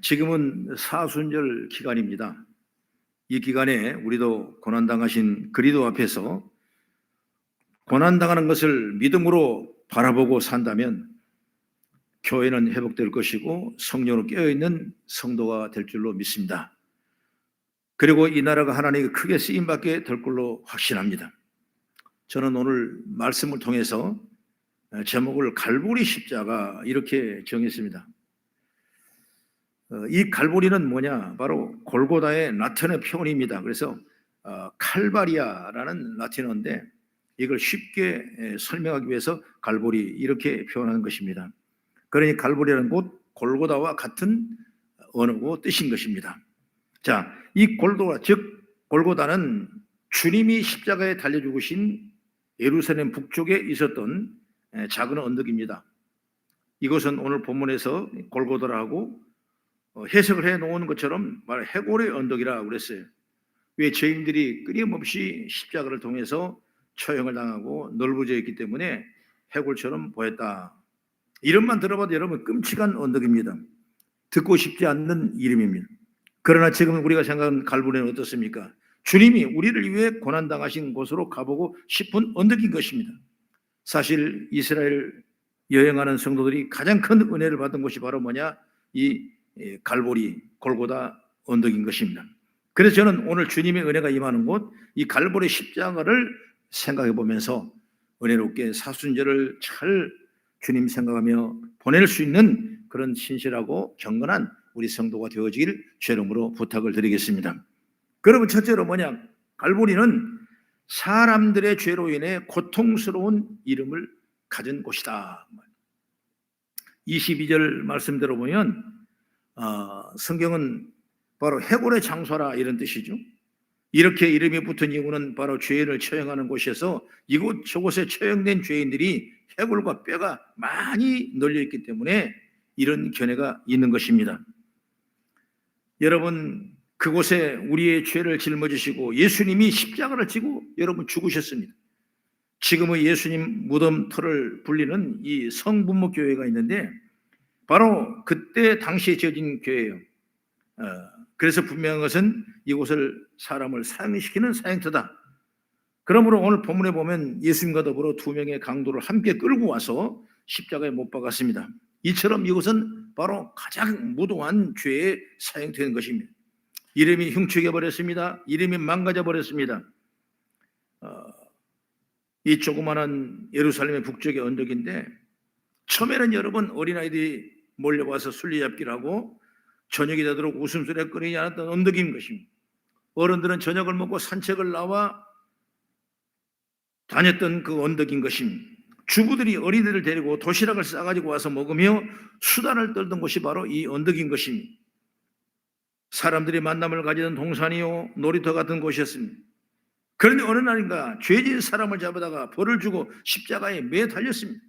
지금은 사순절 기간입니다. 이 기간에 우리도 고난당하신 그리스도 앞에서 고난당하는 것을 믿음으로 바라보고 산다면 교회는 회복될 것이고 성령으로 깨어있는 성도가 될 줄로 믿습니다. 그리고 이 나라가 하나님께 크게 쓰임받게 될 걸로 확신합니다. 저는 오늘 말씀을 통해서 제목을 갈보리 십자가 이렇게 정했습니다. 이 갈보리는 뭐냐? 바로 골고다의 라틴어 표현입니다. 그래서 칼바리아라는 라틴어인데 이걸 쉽게 설명하기 위해서 갈보리 이렇게 표현하는 것입니다. 그러니 갈보리라는 곳 골고다와 같은 언어고 뜻인 것입니다. 자, 이 골고다 즉 골고다는 주님이 십자가에 달려 죽으신 예루살렘 북쪽에 있었던 작은 언덕입니다. 이것은 오늘 본문에서 골고다라고 해석을 해 놓은 것처럼 말 해골의 언덕이라고 그랬어요. 왜 죄인들이 끊임없이 십자가를 통해서 처형을 당하고 넓어져 있기 때문에 해골처럼 보였다. 이름만 들어봐도 여러분 끔찍한 언덕입니다. 듣고 싶지 않는 이름입니다. 그러나 지금 우리가 생각하는 갈보리는 어떻습니까? 주님이 우리를 위해 고난당하신 곳으로 가보고 싶은 언덕인 것입니다. 사실 이스라엘 여행하는 성도들이 가장 큰 은혜를 받은 곳이 바로 뭐냐? 이 갈보리 골고다 언덕인 것입니다. 그래서 저는 오늘 주님의 은혜가 임하는 곳 이 갈보리 십자가를 생각해 보면서 은혜롭게 사순절을 잘 주님 생각하며 보낼 수 있는 그런 신실하고 경건한 우리 성도가 되어지길 주의 이름으로 부탁을 드리겠습니다. 그러면 첫째로 뭐냐? 갈보리는 사람들의 죄로 인해 고통스러운 이름을 가진 곳이다. 22절 말씀 들어보면 성경은 바로 해골의 장소라 이런 뜻이죠. 이렇게 이름이 붙은 이유는 바로 죄인을 처형하는 곳에서 저곳에 처형된 죄인들이 해골과 뼈가 많이 널려있기 때문에 이런 견해가 있는 것입니다. 여러분 그곳에 우리의 죄를 짊어지시고 예수님이 십자가를 지고 여러분 죽으셨습니다. 지금의 예수님 무덤터를 불리는 이 성분목교회가 있는데 바로 그때 당시에 지어진 교회예요. 그래서 분명한 것은 이곳을 사람을 사형시키는 사형터다. 그러므로 오늘 본문에 보면 예수님과 더불어 두 명의 강도를 함께 끌고 와서 십자가에 못 박았습니다. 이처럼 이곳은 바로 가장 무도한 죄의 사형터인 것입니다. 이름이 흉측해 버렸습니다. 이름이 망가져 버렸습니다. 이 조그마한 예루살렘의 북쪽의 언덕인데 처음에는 여러분 어린아이들이 몰려와서 술래잡기를 하고 저녁이 되도록 웃음소리가 끊이지 않았던 언덕인 것입니다. 어른들은 저녁을 먹고 산책을 나와 다녔던 그 언덕인 것입니다. 주부들이 어린이들을 데리고 도시락을 싸가지고 와서 먹으며 수다를 떨던 곳이 바로 이 언덕인 것입니다. 사람들이 만남을 가지던 동산이요 놀이터 같은 곳이었습니다. 그런데 어느 날인가 죄진 사람을 잡아다가 벌을 주고 십자가에 매 달렸습니다.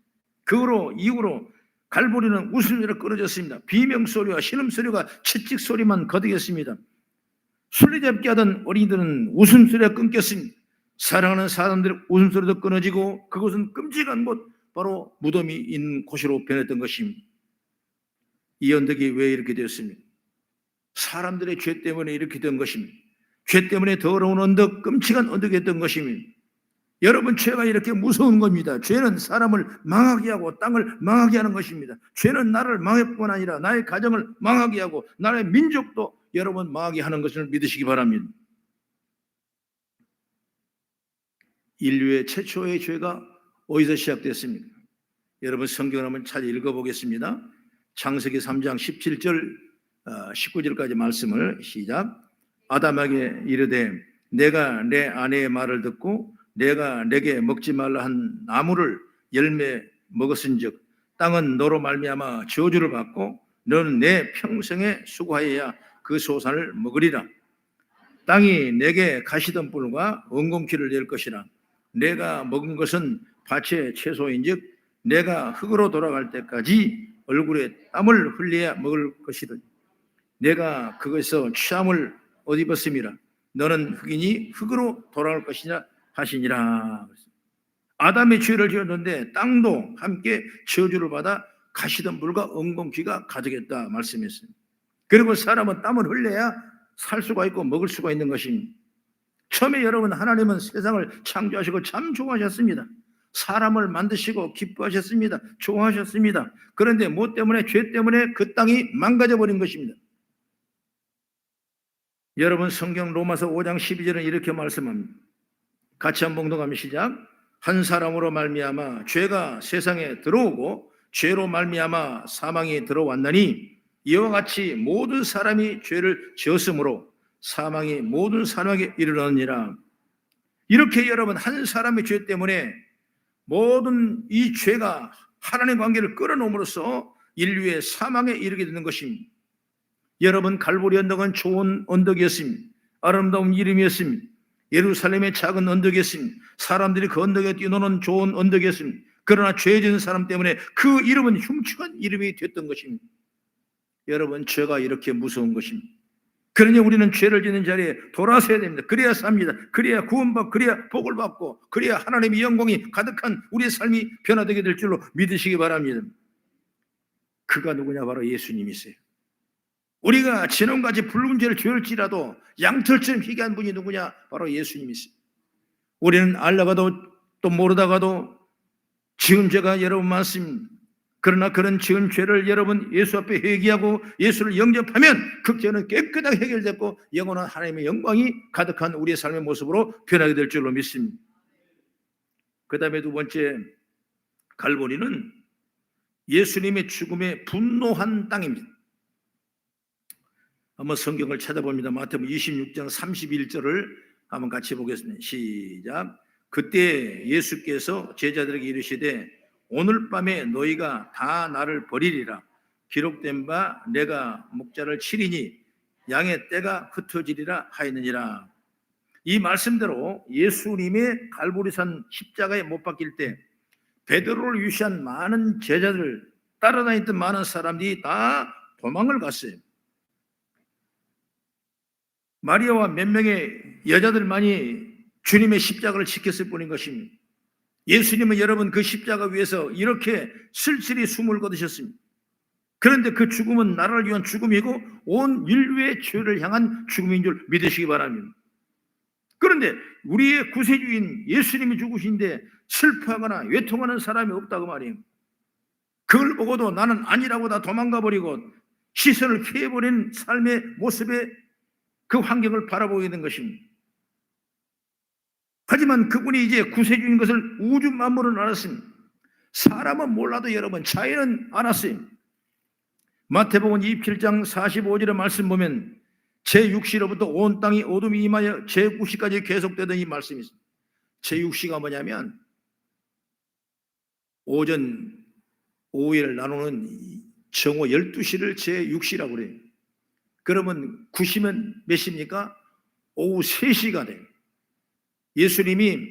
그 이후로 갈보리는 웃음소리가 끊어졌습니다. 비명소리와 신음소리가 채찍소리만 거두겠습니다. 술래잡기 하던 어린이들은 웃음소리가 끊겼습니다. 사랑하는 사람들의 웃음소리도 끊어지고 그곳은 끔찍한 곳 바로 무덤이 있는 곳으로 변했던 것입니다. 이 언덕이 왜 이렇게 되었습니까? 사람들의 죄 때문에 이렇게 된 것입니다. 죄 때문에 더러운 언덕, 끔찍한 언덕이 됐던 것입니다. 여러분 죄가 이렇게 무서운 겁니다. 죄는 사람을 망하게 하고 땅을 망하게 하는 것입니다. 죄는 나를 망할 뿐 아니라 나의 가정을 망하게 하고 나의 민족도 여러분 망하게 하는 것을 믿으시기 바랍니다. 인류의 최초의 죄가 어디서 시작됐습니까? 여러분 성경을 한번 잘 읽어보겠습니다. 창세기 3장 17절 19절까지 말씀을 시작. 아담에게 이르되 내가 내 아내의 말을 듣고 내가 내게 먹지 말라 한 나무를 열매 먹었은즉 땅은 너로 말미암아 저주를 받고 너는 내 평생에 수고하여야 그 소산을 먹으리라. 땅이 내게 가시던 뿔과 엉겅퀴를 낼 것이라. 내가 먹은 것은 밭의 채소인즉 내가 흙으로 돌아갈 때까지 얼굴에 땀을 흘려야 먹을 것이더니 내가 그것에서 취함을 옷 입었음이라. 너는 흙이니 흙으로 돌아갈 것이냐 하시니라. 아담의 죄를 지었는데 땅도 함께 저주를 받아 가시던 불과 엉겅퀴가 가득했다 말씀했습니다. 그리고 사람은 땀을 흘려야 살 수가 있고 먹을 수가 있는 것입니다. 처음에 여러분, 하나님은 세상을 창조하시고 참 좋아하셨습니다. 사람을 만드시고 기뻐하셨습니다. 좋아하셨습니다. 그런데 뭐 때문에? 죄 때문에 그 땅이 망가져 버린 것입니다. 여러분, 성경 로마서 5장 12절은 이렇게 말씀합니다. 같이 한번 봉독하면 시작. 한 사람으로 말미암아 죄가 세상에 들어오고 죄로 말미암아 사망이 들어왔나니 이와 같이 모든 사람이 죄를 지었으므로 사망이 모든 사람에게 이르렀느니라. 이렇게 여러분, 한 사람의 죄 때문에 모든 이 죄가 하나님의 관계를 끌어놓음으로써 인류의 사망에 이르게 되는 것입니다. 여러분, 갈보리 언덕은 좋은 언덕이었습니다. 아름다운 이름이었습니다. 예루살렘의 작은 언덕이었습니다. 사람들이 그 언덕에 뛰노는 좋은 언덕이었습니다. 그러나 죄 지은 사람 때문에 그 이름은 흉측한 이름이 됐던 것입니다. 여러분, 죄가 이렇게 무서운 것입니다. 그러니 우리는 죄를 짓는 자리에 돌아서야 됩니다. 그래야 삽니다. 그래야 구원받고, 그래야 복을 받고, 그래야 하나님의 영광이 가득한 우리의 삶이 변화되게 될 줄로 믿으시기 바랍니다. 그가 누구냐? 바로 예수님이세요. 우리가 지난까지 붉은 죄를 지을지라도 양털처럼 희귀한 분이 누구냐? 바로 예수님이세요. 우리는 알다가도 또 모르다가도 지은 죄가 여러분 많습니다. 그러나 그런 지은 죄를 여러분 예수 앞에 회개하고 예수를 영접하면 그 죄는 깨끗하게 해결됐고 영원한 하나님의 영광이 가득한 우리의 삶의 모습으로 변하게 될 줄로 믿습니다. 그 다음에 두 번째, 갈보리는 예수님의 죽음에 분노한 땅입니다. 한번 성경을 찾아봅니다. 마태복음 26장 31절을 한번 같이 보겠습니다. 시작. 그때 예수께서 제자들에게 이르시되 오늘 밤에 너희가 다 나를 버리리라. 기록된 바 내가 목자를 치리니 양의 떼가 흩어지리라 하였느니라. 이 말씀대로 예수님의 갈보리산 십자가에 못 박힐 때 베드로를 위시한 많은 제자들, 따라다녔던 많은 사람들이 다 도망을 갔어요. 마리아와 몇 명의 여자들만이 주님의 십자가를 지켰을 뿐인 것입니다. 예수님은 여러분 그 십자가 위에서 이렇게 쓸쓸히 숨을 거두셨습니다. 그런데 그 죽음은 나라를 위한 죽음이고 온 인류의 죄를 향한 죽음인 줄 믿으시기 바랍니다. 그런데 우리의 구세주인 예수님이 죽으신데 슬퍼하거나 외통하는 사람이 없다고 말이에요. 그걸 보고도 나는 아니라고 다 도망가 버리고 시선을 피해버린 삶의 모습에 그 환경을 바라보게 된 것입니다. 하지만 그분이 이제 구세주인 것을 우주 만물은 알았습니다. 사람은 몰라도 여러분 자연은 알았어요. 마태복음 27장 45절의 말씀 보면 제6시로부터 온 땅이 어둠이 임하여 제9시까지 계속되던 이 말씀이 있습니다. 제6시가 뭐냐면 오전 오후를 나누는 정오 12시를 제6시라고 그래요. 그러면 9시면 몇 시입니까? 오후 3시가 돼요. 예수님이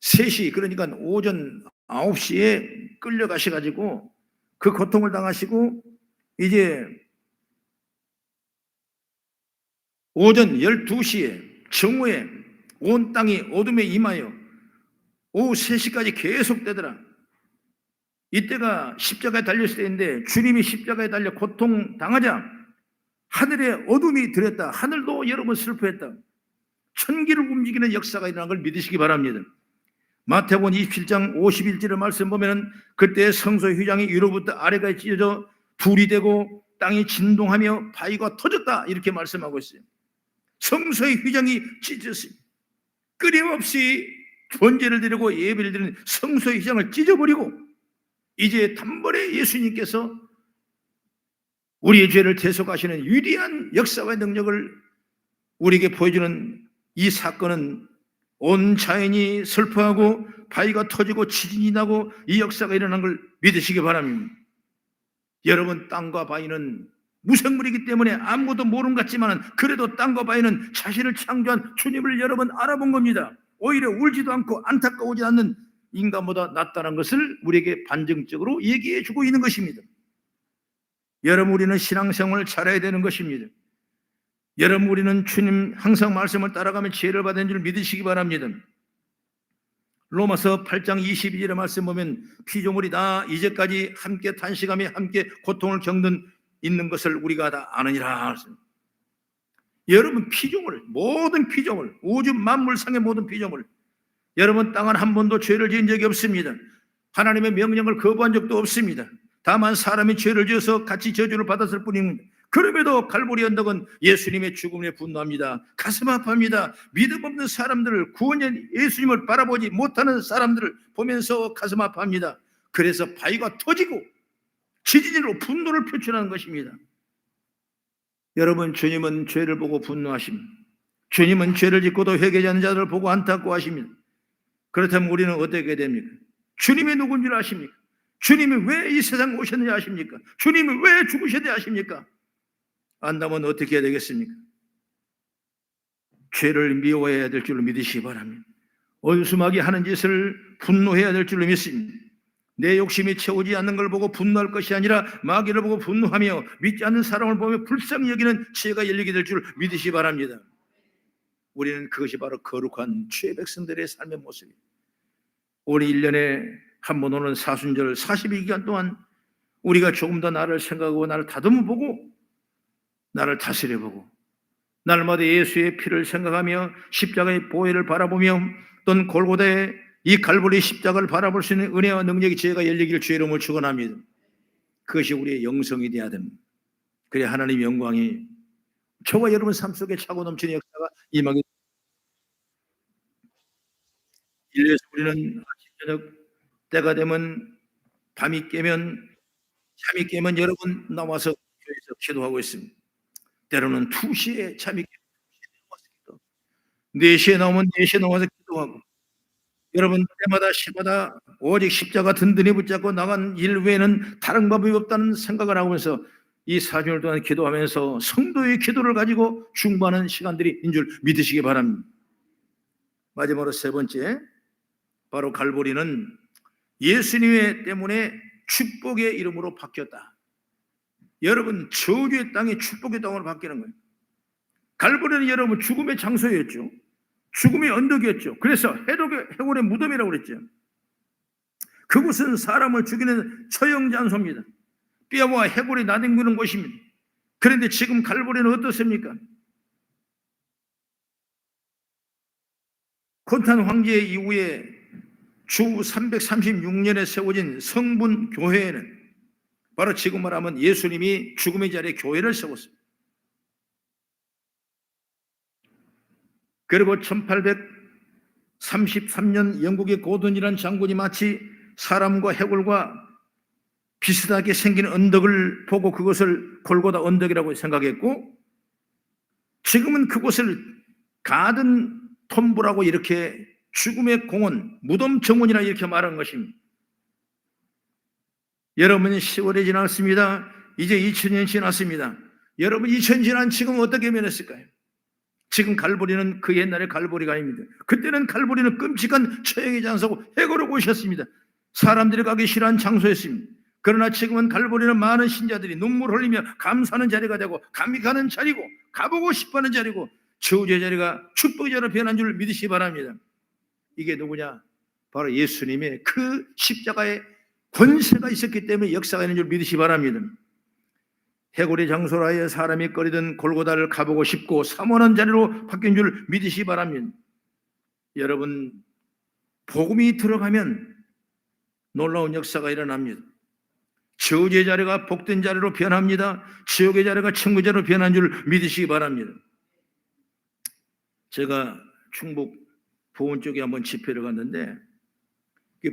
3시, 그러니까 오전 9시에 끌려가셔가지고 그 고통을 당하시고 이제 오전 12시에 정오에 온 땅이 어둠에 임하여 오후 3시까지 계속되더라. 이때가 십자가에 달렸을 때인데 주님이 십자가에 달려 고통당하자 하늘에 어둠이 들었다. 하늘도 여러분 슬퍼했다. 천기를 움직이는 역사가 일어난 걸 믿으시기 바랍니다. 마태복음 27장 51절의 말씀 보면 그때 성소의 휘장이 위로부터 아래가 찢어져 불이 되고 땅이 진동하며 바위가 터졌다 이렇게 말씀하고 있어요. 성소의 휘장이 찢어졌습니다. 끊임없이 번제를 드리고 예배를 드리는 성소의 휘장을 찢어버리고 이제 단번에 예수님께서 우리의 죄를 대속하시는 위대한 역사와 능력을 우리에게 보여주는 이 사건은 온 자연이 슬퍼하고 바위가 터지고 지진이 나고 이 역사가 일어난 걸 믿으시기 바랍니다. 여러분, 땅과 바위는 무생물이기 때문에 아무것도 모르는 것 같지만 그래도 땅과 바위는 자신을 창조한 주님을 여러분 알아본 겁니다. 오히려 울지도 않고 안타까워지 않는 인간보다 낫다는 것을 우리에게 반증적으로 얘기해 주고 있는 것입니다. 여러분, 우리는 신앙생활을 잘해야 되는 것입니다. 여러분, 우리는 주님 항상 말씀을 따라가면 지혜를 받은 줄 믿으시기 바랍니다. 로마서 8장 22절의 말씀 보면 피조물이 다 이제까지 함께 탄식하며 함께 고통을 겪는 있는 것을 우리가 다 아느니라. 여러분 피조물, 모든 피조물, 우주 만물상의 모든 피조물, 여러분 땅은 한 번도 죄를 지은 적이 없습니다. 하나님의 명령을 거부한 적도 없습니다. 다만 사람이 죄를 지어서 같이 저주를 받았을 뿐입니다. 그럼에도 갈보리 언덕은 예수님의 죽음에 분노합니다. 가슴 아파합니다. 믿음 없는 사람들을, 구원자 예수님을 바라보지 못하는 사람들을 보면서 가슴 아파합니다. 그래서 바위가 터지고 지진으로 분노를 표출하는 것입니다. 여러분, 주님은 죄를 보고 분노하십니다. 주님은 죄를 짓고도 회개하지 않는 자들을 보고 안타까워하십니다. 그렇다면 우리는 어떻게 됩니까? 주님이 누군지 아십니까? 주님이 왜 이 세상에 오셨는지 아십니까? 주님이 왜 죽으셔야 돼 아십니까? 안다면 어떻게 해야 되겠습니까? 죄를 미워해야 될 줄로 믿으시기 바랍니다. 원수마귀 하는 짓을 분노해야 될 줄로 믿습니다. 내 욕심이 채우지 않는 걸 보고 분노할 것이 아니라 마귀를 보고 분노하며 믿지 않는 사람을 보며 불쌍히 여기는 지혜가 열리게 될 줄 믿으시기 바랍니다. 우리는 그것이 바로 거룩한 주의 백성들의 삶의 모습입니다. 우리 1년에 한 번 오는 사순절 42기간 동안 우리가 조금 더 나를 생각하고 나를 다듬어보고 나를 다스려보고 날마다 예수의 피를 생각하며 십자가의 보혈을 바라보며 또는 골고다의 이 갈보리 십자가를 바라볼 수 있는 은혜와 능력이 지혜가 열리기를 주의 이름으로 축원합니다. 그것이 우리의 영성이 되어야 됩니다. 그래야 하나님의 영광이 저와 여러분 삶 속에 차고 넘치는 역사가 임하게 됩니다. 이래서 우리는 아침 저녁 때가 되면 잠이 깨면 여러분 나와서 교회에서 기도하고 있습니다. 때로는 2시에 잠이 깨면 4시에 나오면 4시에 나와서 기도하고, 여러분 때마다 시마다 오직 십자가 든든히 붙잡고 나간 일 외에는 다른 방법이 없다는 생각을 하면서 이 4주일 동안 기도하면서 성도의 기도를 가지고 중보하는 시간들이 인 줄 믿으시기 바랍니다. 마지막으로 세 번째, 바로 갈보리는 예수님의 때문에 축복의 이름으로 바뀌었다. 여러분, 저주의 땅이 축복의 땅으로 바뀌는 거예요. 갈보리는 여러분 죽음의 장소였죠. 죽음의 언덕이었죠. 그래서 해골의 무덤이라고 그랬죠. 그곳은 사람을 죽이는 처형 장소입니다. 뼈와 해골이 나뒹구는 곳입니다. 그런데 지금 갈보리는 어떻습니까? 콘탄 황제 이후에 주 336년에 세워진 성분 교회에는 바로 지금 말하면 예수님이 죽음의 자리에 교회를 세웠습니다. 그리고 1833년 영국의 고든이라는 장군이 마치 사람과 해골과 비슷하게 생긴 언덕을 보고 그것을 골고다 언덕이라고 생각했고, 지금은 그곳을 가든 톰브라고 이렇게 죽음의 공원, 무덤 정원이라 이렇게 말한 것입니다. 여러분, 10월이 지났습니다. 이제 2000년 지났습니다. 여러분, 2000년 지난 지금 어떻게 변했을까요? 지금 갈보리는 그 옛날의 갈보리가 아닙니다. 그때는 갈보리는 끔찍한 처형의 장소고 해골의 곳이었습니다. 사람들이 가기 싫어한 장소였습니다. 그러나 지금은 갈보리는 많은 신자들이 눈물 흘리며 감사하는 자리가 되고 감격하는 자리고 가보고 싶어하는 자리고 저주의 자리가 축복의 자리로 변한 줄 믿으시기 바랍니다. 이게 누구냐? 바로 예수님의 그 십자가의 권세가 있었기 때문에 역사가 있는 줄 믿으시기 바랍니다. 해골의 장소라 하여 사람이 꺼리던 골고다를 가보고 싶고 사모하는 자리로 바뀐 줄 믿으시기 바랍니다. 여러분, 복음이 들어가면 놀라운 역사가 일어납니다. 저주의 자리가 복된 자리로 변합니다. 지옥의 자리가 천국의 자리로 변한 줄 믿으시기 바랍니다. 제가 충북 보은 쪽에 한번 집회를 갔는데,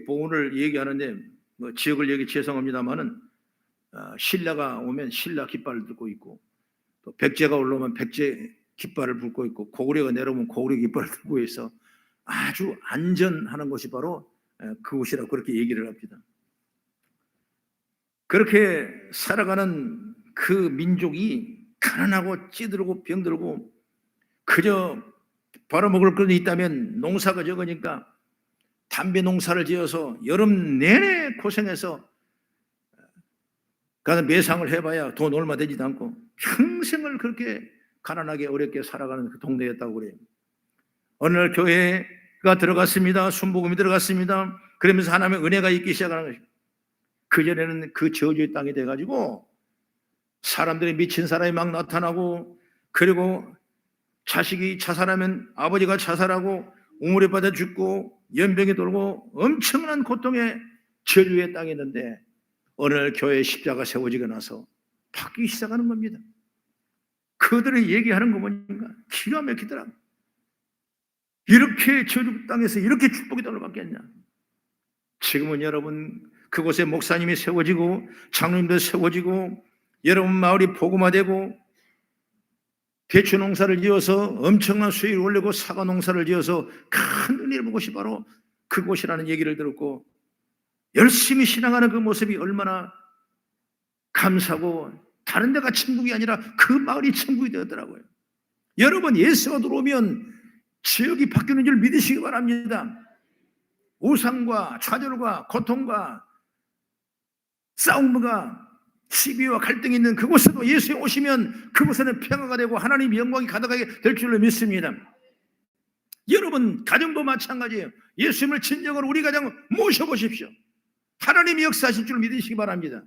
보은을 얘기하는데 지역을 얘기 죄송합니다만은 신라가 오면 신라 깃발을 들고 있고, 또 백제가 올라오면 백제 깃발을 들고 있고, 고구려가 내려오면 고구려 깃발을 들고 있어 아주 안전하는 곳이 바로 그곳이라고 그렇게 얘기를 합니다. 그렇게 살아가는 그 민족이 가난하고 찌들고 병들고 그저 벌어먹을 것이 있다면 농사가 적으니까 담배 농사를 지어서 여름 내내 고생해서 가서 매상을 해봐야 돈 얼마 되지도 않고 평생을 그렇게 가난하게 어렵게 살아가는 그 동네였다고 그래요. 어느 날 교회가 들어갔습니다. 순복음이 들어갔습니다. 그러면서 하나님의 은혜가 있기 시작하는 것입니다. 그전에는 그 저주의 땅이 돼가지고 사람들이 미친 사람이 막 나타나고, 그리고 자식이 자살하면 아버지가 자살하고 우물에 빠져 죽고 연병이 돌고 엄청난 고통의 저주의 땅이 있는데, 어느 날 교회에 십자가 세워지고 나서 바뀌기 시작하는 겁니다. 그들이 얘기하는 거 보니까 기가 막히더라고. 이렇게 저주 땅에서 이렇게 축복의 땅을 받겠냐. 지금은 여러분, 그곳에 목사님이 세워지고 장로님들 세워지고 여러분 마을이 복음화되고 대추 농사를 지어서 엄청난 수익을 올리고 사과 농사를 지어서 큰 은혜를 본 곳이 바로 그곳이라는 얘기를 들었고, 열심히 신앙하는 그 모습이 얼마나 감사하고, 다른 데가 천국이 아니라 그 마을이 천국이 되었더라고요. 여러분, 예수가 들어오면 지역이 바뀌는 줄 믿으시기 바랍니다. 우상과 좌절과 고통과 싸움과 시비와 갈등이 있는 그곳에도 예수에 오시면 그곳에는 평화가 되고 하나님의 영광이 가득하게 될 줄로 믿습니다. 여러분, 가정도 마찬가지예요. 예수님을 진정으로 우리 가정 모셔보십시오. 하나님이 역사하실 줄 믿으시기 바랍니다.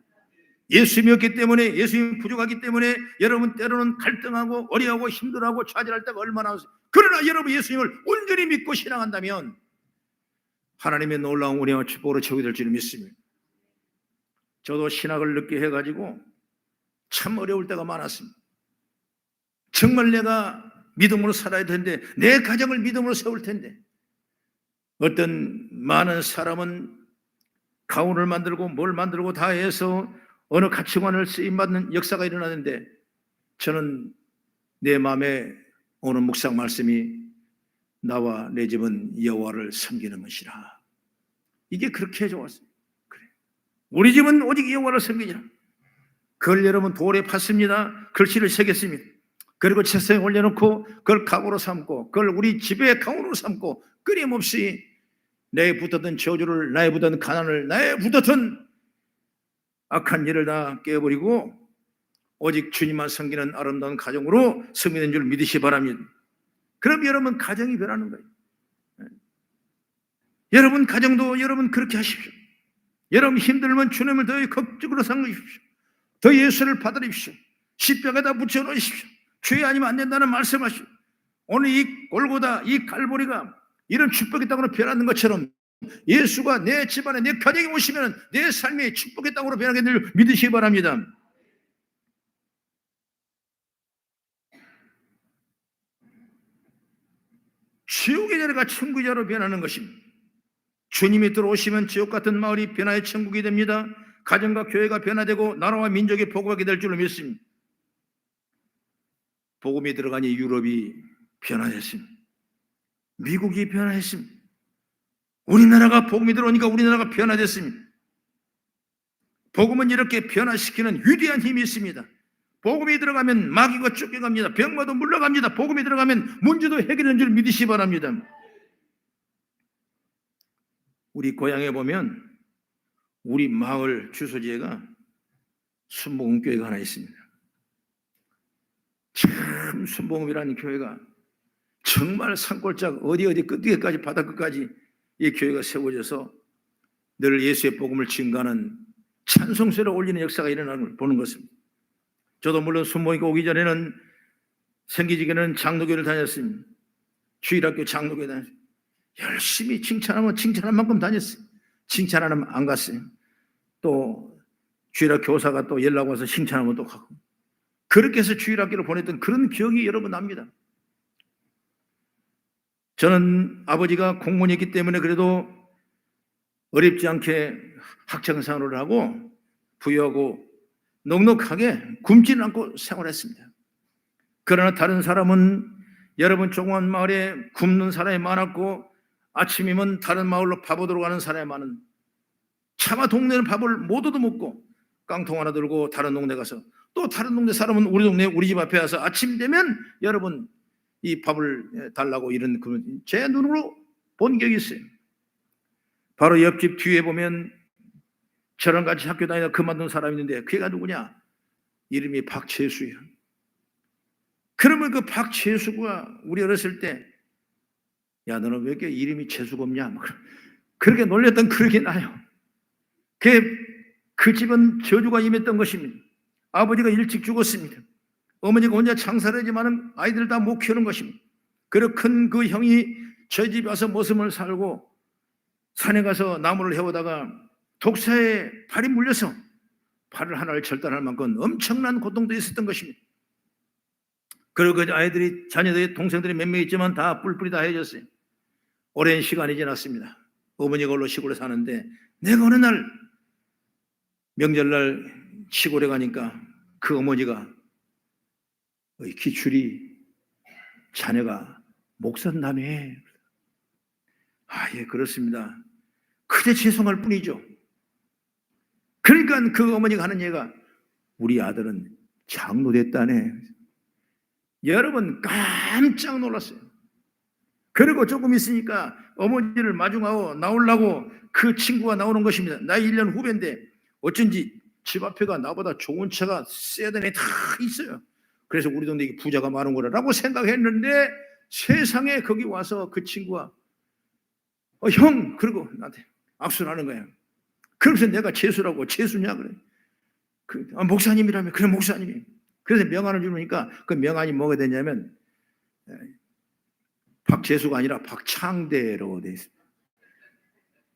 예수님이 없기 때문에, 예수님이 부족하기 때문에 여러분 때로는 갈등하고 어려워하고 힘들어하고 좌절할 때가 얼마나 많으세요. 그러나 여러분 예수님을 온전히 믿고 신앙한다면 하나님의 놀라운 은혜와 축복으로 채우게 될 줄 믿습니다. 저도 신학을 늦게 해가지고 참 어려울 때가 많았습니다. 정말 내가 믿음으로 살아야 되는데, 내 가정을 믿음으로 세울 텐데, 어떤 많은 사람은 가훈을 만들고 뭘 만들고 다 해서 어느 가치관을 쓰임받는 역사가 일어나는데, 저는 내 마음에 오는 묵상 말씀이 나와 내 집은 여호와를 섬기는 것이라. 이게 그렇게 좋았어요. 그래, 우리 집은 오직 여호와를 섬기니라. 그걸 여러분 돌에 팠습니다. 글씨를 새겼습니다. 그리고 책상에 올려놓고 그걸 가구로 삼고, 그걸 우리 집의 가훈으로 삼고, 끊임없이 내에 붙었던 저주를, 나에 붙었던 가난을, 나에 붙었던 악한 일을 다 깨버리고 오직 주님만 섬기는 아름다운 가정으로 섬기는 줄 믿으시기 바랍니다. 그럼 여러분 가정이 변하는 거예요. 여러분 가정도 여러분 그렇게 하십시오. 여러분 힘들면 주님을 더 극적으로 삼으십시오. 더 예수를 받으십시오. 십자가에다 붙여놓으십시오. 죄 아니면 안 된다는 말씀하십시오. 오늘 이 골고다, 이 갈보리가 이런 축복의 땅으로 변하는 것처럼 예수가 내 집안에, 내 가정에 오시면 내 삶이 축복의 땅으로 변하게 될 믿으시기 바랍니다. 지옥의 자리가 천국의 자리로 변하는 것입니다. 주님이 들어오시면 지옥 같은 마을이 변화의 천국이 됩니다. 가정과 교회가 변화되고 나라와 민족이 복음하게 될 줄로 믿습니다. 복음이 들어가니 유럽이 변화했습니다. 미국이 변화했습니다. 우리나라가 복음이 들어오니까 우리나라가 변화됐습니다. 복음은 이렇게 변화시키는 위대한 힘이 있습니다. 복음이 들어가면 마귀가 쫓겨갑니다. 병마도 물러갑니다. 복음이 들어가면 문제도 해결되는 줄 믿으시기 바랍니다. 우리 고향에 보면 우리 마을 주소지에가 순복음교회가 하나 있습니다. 참 순복음이라는 교회가 정말 산골짜기 어디 끝뒤에까지 바다 끝까지 이 교회가 세워져서 늘 예수의 복음을 증거하는 찬송세를 올리는 역사가 일어나는 걸 보는 것입니다. 저도 물론 순복음교회 오기 전에는 생기기 전에는 장로교를 다녔습니다. 주일학교 장로교에 다녔습니다. 열심히 칭찬하면 칭찬한 만큼 다녔어요. 칭찬 안 하면 안 갔어요. 또 주일학교 교사가 또 연락 와서 칭찬하면 또 가고, 그렇게 해서 주일학교를 보냈던 그런 기억이 여러분 납니다. 저는 아버지가 공무원이었기 때문에 그래도 어렵지 않게 학창생활을 하고 부유하고 넉넉하게 굶지는 않고 생활했습니다. 그러나 다른 사람은, 여러분 조그만 마을에 굶는 사람이 많았고 아침이면 다른 마을로 밥 얻으러 가는 사람이 많은, 차마 동네는 밥을 못 얻어먹고 깡통 하나 들고 다른 동네 가서, 또 다른 동네 사람은 우리 동네 우리 집 앞에 와서 아침 되면 여러분 이 밥을 달라고, 이런 제 눈으로 본 적이 있어요. 바로 옆집 뒤에 보면 저랑 같이 학교 다니다 그만둔 사람이 있는데, 그가 누구냐? 이름이 박재수예요. 그러면 그 박재수가 우리 어렸을 때, 야 너는 왜 이렇게 이름이 재수가 없냐? 그렇게 놀렸던 그렇게 나요. 그 집은 저주가 임했던 것입니다. 아버지가 일찍 죽었습니다. 어머니가 혼자 장사를 하지만 아이들을 다 못 키우는 것입니다. 그리고 큰 그 형이 저희 집에 와서 모섬을 살고 산에 가서 나무를 해오다가 독사에 발이 물려서 팔을 하나를 절단할 만큼 엄청난 고통도 있었던 것입니다. 그리고 그 아이들이, 자녀들이, 동생들이 몇 명 있지만 다 뿔뿔이 다 헤어졌어요. 오랜 시간이 지났습니다. 어머니가 홀로 시골에 사는데 내가 어느 날 명절날 시골에 가니까 그 어머니가 기출이 자네가 목사다며. 예, 그렇습니다. 그대 죄송할 뿐이죠. 그러니까 그 어머니가 하는 얘기가 우리 아들은 장로됐다네. 여러분 깜짝 놀랐어요. 그리고 조금 있으니까 어머니를 마중하고 나오려고 그 친구가 나오는 것입니다. 나이 1년 후배인데 어쩐지 집 앞에가 나보다 좋은 차가 세단에 다 있어요. 그래서 우리 동네에 부자가 많은 거라고 생각했는데 세상에 거기 와서 그 친구가 형, 그리고 나한테 악수를 하는 거예요. 그러면서 내가 재수라고. 재수냐 그래. 목사님이라며. 그래, 목사님이. 그래서 명함을 주니까 그 명함이 뭐가 되냐면 박재수가 아니라 박창대로 돼 있습니다.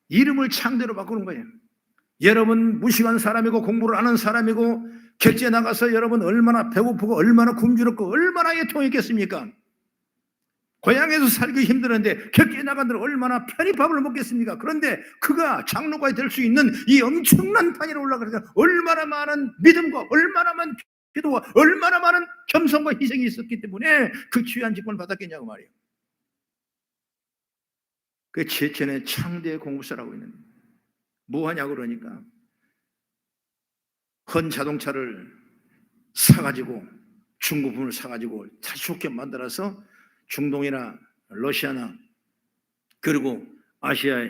이름을 창대로 바꾸는 거예요. 여러분 무식한 사람이고 공부를 안 하는 사람이고 객지에 나가서 여러분 얼마나 배고프고 얼마나 굶주렸고 얼마나 애통했겠습니까? 고향에서 살기 힘들었는데 객지에 나간들 얼마나 편히 밥을 먹겠습니까? 그런데 그가 장로가 될 수 있는 이 엄청난 판위로 올라가니까 얼마나 많은 믿음과 얼마나 많은 기도와 얼마나 많은 겸손과 희생이 있었기 때문에 그 귀한 직분을 받았겠냐고 말이에요. 그 제천에 창대 공부사라고 있는데 뭐하냐고 그러니까 헌 자동차를 사가지고 중고품을 사가지고 다시 좋게 만들어서 중동이나 러시아나 그리고 아시아에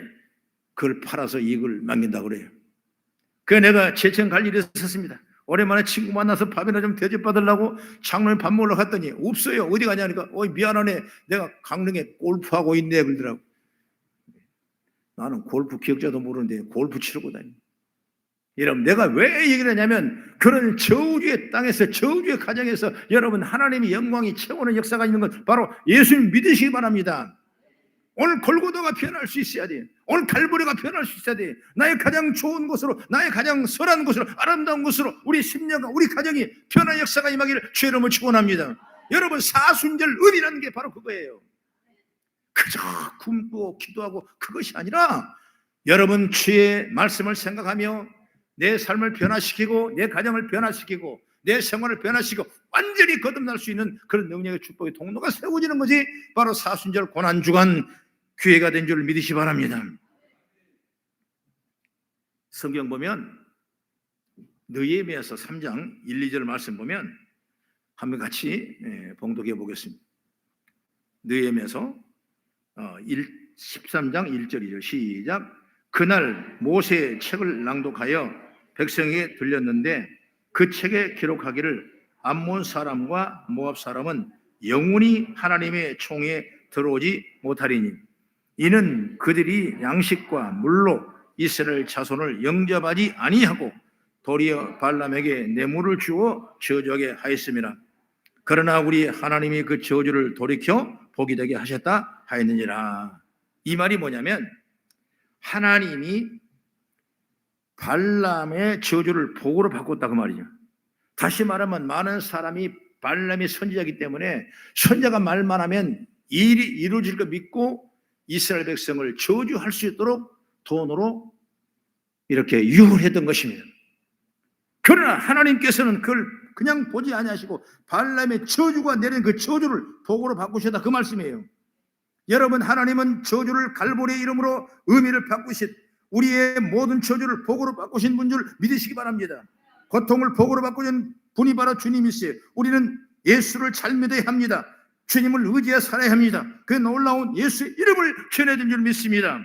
그걸 팔아서 이익을 남긴다고 그래요. 그래서 내가 제천 갈 일이 있었습니다. 오랜만에 친구 만나서 밥이나 좀 대접받으려고 장롱에 밥 먹으러 갔더니 없어요. 어디 가냐니까 미안하네. 내가 강릉에 골프하고 있네 그러더라고. 나는 골프 기억자도 모르는데 골프 치르고 다니. 여러분 내가 왜 얘기를 하냐면 그런 저주의 땅에서 저주의 가정에서 여러분 하나님의 영광이 채우는 역사가 있는 것 바로 예수님 믿으시기 바랍니다. 오늘 골고다가 변할 수 있어야 돼. 오늘 갈보리가 변할 수 있어야 돼. 나의 가장 좋은 곳으로 나의 가장 선한 곳으로 아름다운 곳으로 우리 심령과 우리 가정이 변화 역사가 임하기를 주의 이름으로 축원합니다. 여러분 사순절 은이라는 게 바로 그거예요. 그저 굶고 기도하고 그것이 아니라 여러분 주의 말씀을 생각하며 내 삶을 변화시키고 내 가정을 변화시키고 내 생활을 변화시키고 완전히 거듭날 수 있는 그런 능력의 축복의 통로가 세워지는 것이 바로 사순절 고난주간 기회가 된 줄 믿으시 바랍니다. 성경 보면 느헤미야서 3장 1, 2절 말씀 보면 한번 같이 봉독해 보겠습니다. 느헤미야서 13장 1절이죠. 시작. 그날 모세의 책을 낭독하여 백성에게 들렸는데 그 책에 기록하기를 암몬 사람과 모압 사람은 영원히 하나님의 총에 들어오지 못하리니 이는 그들이 양식과 물로 이스라엘 자손을 영접하지 아니하고 도리어 발람에게 뇌물을 주어 저주하게 하였음이라. 그러나 우리 하나님이 그 저주를 돌이켜 복이 되게 하셨다 하였느니라. 이 말이 뭐냐면 하나님이 발람의 저주를 복으로 바꿨다 그 말이죠. 다시 말하면 많은 사람이 발람이 선지자이기 때문에 선지자가 말만 하면 일이 이루어질 거 믿고 이스라엘 백성을 저주할 수 있도록 돈으로 이렇게 유혹했던 것입니다. 그러나 하나님께서는 그걸 그냥 보지 아니하시고 발람의 저주가 내린 그 저주를 복으로 바꾸셨다 그 말씀이에요. 여러분 하나님은 저주를 갈보리의 이름으로 의미를 바꾸신 우리의 모든 저주를 복으로 바꾸신 분 줄 믿으시기 바랍니다. 고통을 복으로 바꾸신 분이 바로 주님이세요. 우리는 예수를 잘 믿어야 합니다. 주님을 의지해 살아야 합니다. 그 놀라운 예수의 이름을 전해준 줄 믿습니다.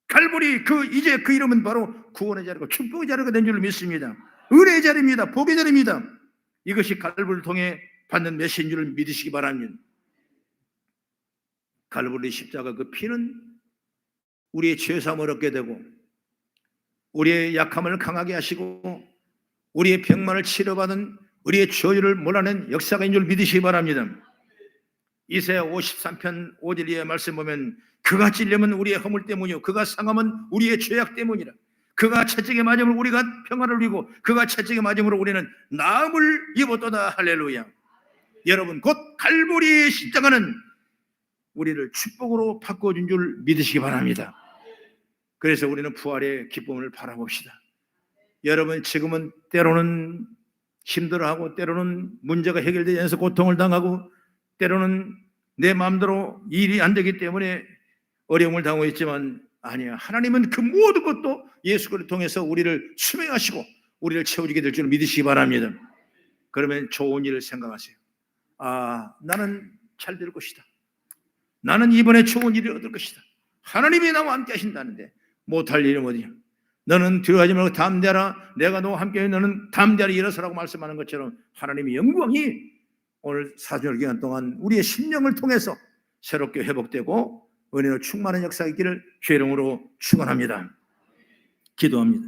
갈보리 이제 그 이름은 바로 구원의 자리고 축복의 자리가 된 줄 믿습니다. 은혜의 자리입니다. 복의 자리입니다. 이것이 갈보리를 통해 받는 메시지인 줄 믿으시기 바랍니다. 갈보리 십자가 그 피는 우리의 죄사함을 얻게 되고 우리의 약함을 강하게 하시고 우리의 병만을 치료받은 우리의 저주를 몰아낸 역사가 인 줄 믿으시기 바랍니다. 이사야 53편 5절 이하의 말씀 보면 그가 찔림은 우리의 허물 때문이요 그가 상함은 우리의 죄악 때문이라. 그가 채찍에 맞음으로 우리가 평화를 누리고 그가 채찍에 맞음으로 우리는 나음을 입었도다. 할렐루야. 여러분, 곧 갈보리의 십자가는 우리를 축복으로 바꿔준 줄 믿으시기 바랍니다. 그래서 우리는 부활의 기쁨을 바라봅시다. 여러분, 지금은 때로는 힘들어하고 때로는 문제가 해결되지 않아서 고통을 당하고 때로는 내 마음대로 일이 안 되기 때문에 어려움을 당하고 있지만 아니야, 하나님은 그 모든 것도 예수 그리스도를 통해서 우리를 수명하시고 우리를 채워주게 될 줄 믿으시기 바랍니다. 그러면 좋은 일을 생각하세요. 아, 나는 잘 될 것이다. 나는 이번에 좋은 일을 얻을 것이다. 하나님이 나와 함께 하신다는데 못할 일은 어디냐. 너는 두려워하지 말고 담대하라. 내가 너와 함께 너는 담대하라 일어서라고 말씀하는 것처럼 하나님의 영광이 오늘 사주절 기간 동안 우리의 심령을 통해서 새롭게 회복되고 은혜로 충만한 역사가 있기를 주의 이름으로 축원합니다. 기도합니다.